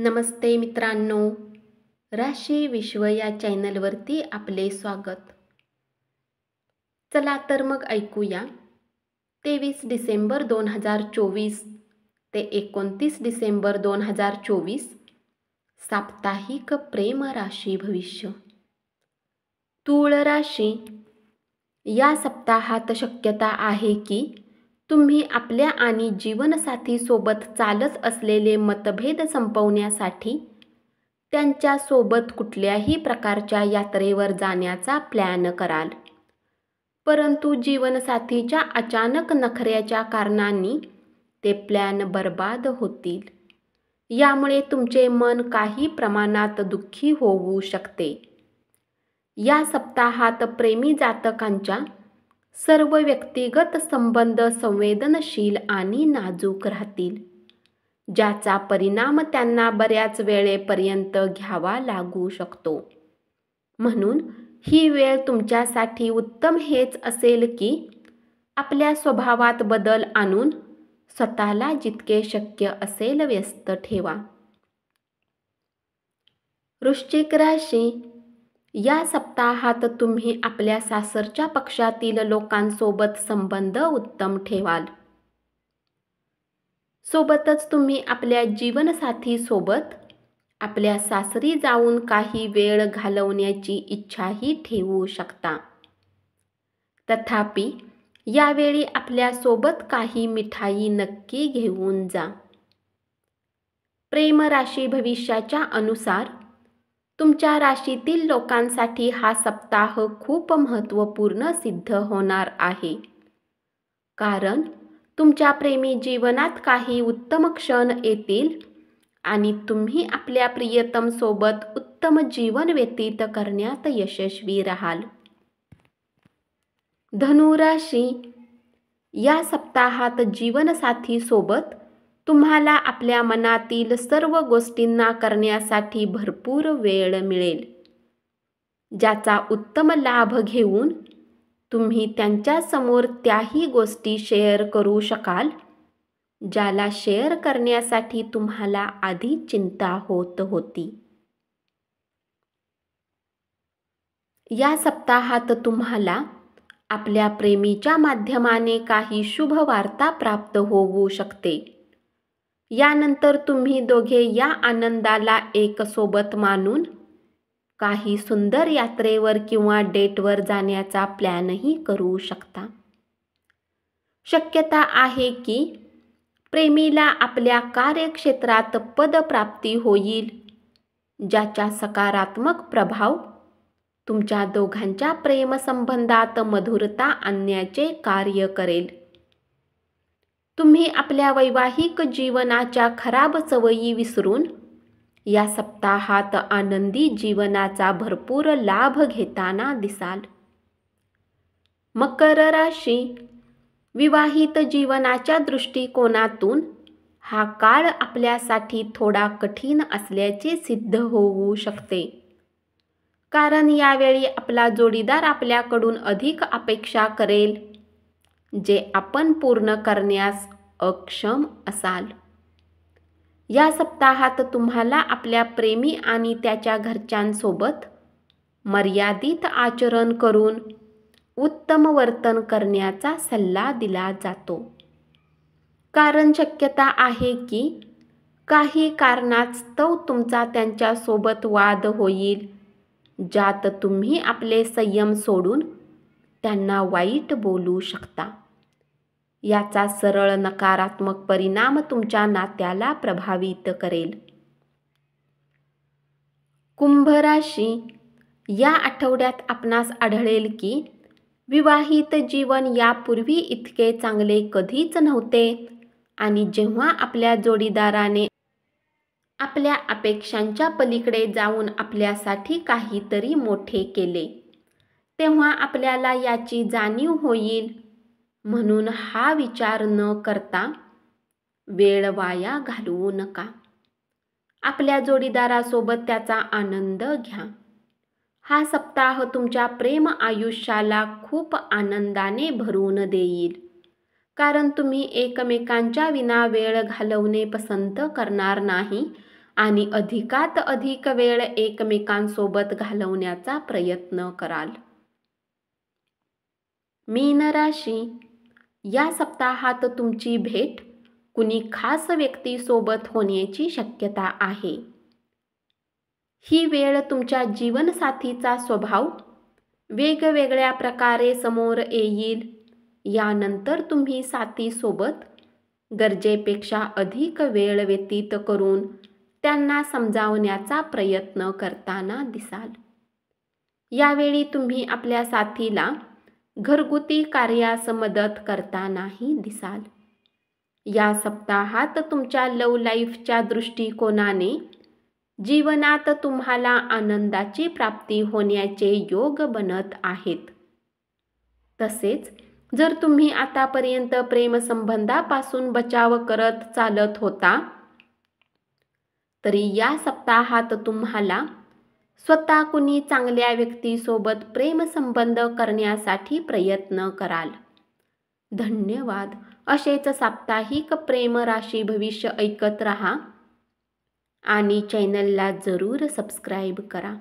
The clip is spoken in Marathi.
नमस्ते मित्रांनो, राशी विश्व या चॅनलवरती आपले स्वागत. चला तर मग ऐकूया 23 डिसेंबर 2024 ते 29 डिसेंबर 2024 साप्ताहिक प्रेम राशी भविष्य. तूळ राशी. या सप्ताहात शक्यता आहे की तुम्ही आपल्या आणि जीवनसाथी सोबत चालत असलेले मतभेद संपवण्यासाठी त्यांच्या सोबत कुठल्याही प्रकारच्या यात्रेवर जाण्याचा प्लॅन कराल. परंतु जीवनसाथीच्या अचानक नखऱ्याच्या कारणांनी ते प्लॅन बर्बाद होतील. यामुळे तुमचे मन काही प्रमाणात दुःखी होऊ शकते. या सप्ताहात प्रेमी जातकांच्या सर्व व्यक्तिगत संबंध संवेदनशील आणि नाजूक राहतील, ज्याचा परिणाम त्यांना बऱ्याच वेळेपर्यंत घ्यावा लागू शकतो. म्हणून ही वेळ तुमच्यासाठी उत्तम हेच असेल की आपल्या स्वभावात बदल आणून स्वतःला जितके शक्य असेल व्यस्त ठेवा. वृश्चिक राशी. या सप्ताहात तुम्ही आपल्या सासरच्या पक्षातील लोकांसोबत संबंध उत्तम ठेवाल. सोबतच तुम्ही आपल्या जीवनसाथीसोबत आपल्या सासरी जाऊन काही वेळ घालवण्याची इच्छाही ठेवू शकता. तथापि यावेळी आपल्या सोबत काही मिठाई नक्की घेऊन जा. प्रेम राशी भविष्याच्या अनुसार तुमच्या राशीतील लोकांसाठी हा सप्ताह खूप महत्त्वपूर्ण सिद्ध होणार आहे. कारण तुमच्या प्रेमी जीवनात काही उत्तम क्षण येतील आणि तुम्ही आपल्या प्रियतम सोबत उत्तम जीवन व्यतीत करण्यात यशस्वी राहाल. धनु राशी. या सप्ताहात जीवनसाथी सोबत तुम्हाला आपल्या मनातील सर्व गोष्टींना करण्यासाठी भरपूर वेळ मिळेल, ज्याचा उत्तम लाभ घेऊन तुम्ही त्यांच्यासमोर त्याही गोष्टी शेअर करू शकाल ज्याला शेअर करण्यासाठी तुम्हाला आधी चिंता होत होती. या सप्ताहात तुम्हाला आपल्या प्रेमीच्या माध्यमाने काही शुभ वार्ता प्राप्त होऊ शकते. यानंतर तुम्ही दोघे या आनंदाला एक सोबत मानून काही सुंदर यात्रेवर किंवा डेटवर जाण्याचा प्लॅनही करू शकता. शक्यता आहे की प्रेमीला आपल्या कार्यक्षेत्रात पदप्राप्ती होईल, ज्याचा सकारात्मक प्रभाव तुमच्या दोघांच्या प्रेमसंबंधात मधुरता आणण्याचे कार्य करेल. तुम्ही आपल्या वैवाहिक जीवनाच्या खराब सवयी विसरून या सप्ताहात आनंदी जीवनाचा भरपूर लाभ घेताना दिसाल. मकर राशी. विवाहित जीवनाच्या दृष्टिकोनातून हा काळ आपल्यासाठी थोडा कठीण असल्याचे सिद्ध होऊ शकते. कारण यावेळी आपला जोडीदार आपल्याकडून अधिक अपेक्षा करेल, जे आपण पूर्ण करण्यास अक्षम असाल. या सप्ताहात तुम्हाला आपल्या प्रेमी आणि त्याच्या घरच्यांसोबत मर्यादित आचरण करून उत्तम वर्तन करण्याचा सल्ला दिला जातो. कारण शक्यता आहे की काही कारणास्तव तुमचा त्यांच्यासोबत वाद होईल, ज्यात तुम्ही आपले संयम सोडून त्यांना वाईट बोलू शकता. याचा सरळ नकारात्मक परिणाम तुमच्या नात्याला प्रभावित करेल. कुंभ राशी. या आठवड्यात आपणास आढळेल की विवाहित जीवन यापूर्वी इतके चांगले कधीच नव्हते आणि जेव्हा आपल्या जोडीदाराने आपल्या अपेक्षांच्या पलीकडे जाऊन आपल्यासाठी काहीतरी मोठे केले, तेव्हा आपल्याला याची जाणीव होईल. म्हणून हा विचार न करता वेळ वाया घालवू नका. आपल्या जोडीदारासोबत त्याचा आनंद घ्या. हा सप्ताह तुमच्या प्रेम आयुष्याला खूप आनंदाने भरून देईल. कारण तुम्ही एकमेकांच्या विना वेळ घालवणे पसंत करणार नाही आणि अधिकात अधिक वेळ एकमेकांसोबत घालवण्याचा प्रयत्न कराल. मीन राशी, या सप्ताहात तुमची भेट कुणी खास व्यक्तीसोबत होण्याची शक्यता आहे. ही वेळ तुमच्या जीवनसाथीचा स्वभाव वेगवेगळ्या प्रकारे समोर येईल. यानंतर तुम्ही साथीसोबत गरजेपेक्षा अधिक वेळ व्यतीत करून त्यांना समजावण्याचा प्रयत्न करताना दिसाल. यावेळी तुम्ही आपल्या साथीला घरगुती कार्यास मदत करतानाही दिसाल. या सप्ताहात तुमच्या लव्ह लाईफच्या दृष्टिकोनाने जीवनात तुम्हाला आनंदाची प्राप्ती होण्याचे योग बनत आहेत. तसेच जर तुम्ही आतापर्यंत प्रेमसंबंधापासून बचाव करत चालत होता, तरी या सप्ताहात तुम्हाला स्वतः कुणी चांगल्या व्यक्तीसोबत प्रेमसंबंध करण्यासाठी प्रयत्न कराल. धन्यवाद. असेच साप्ताहिक प्रेम राशी भविष्य ऐकत रहा आणि चॅनलला जरूर सबस्क्राईब करा.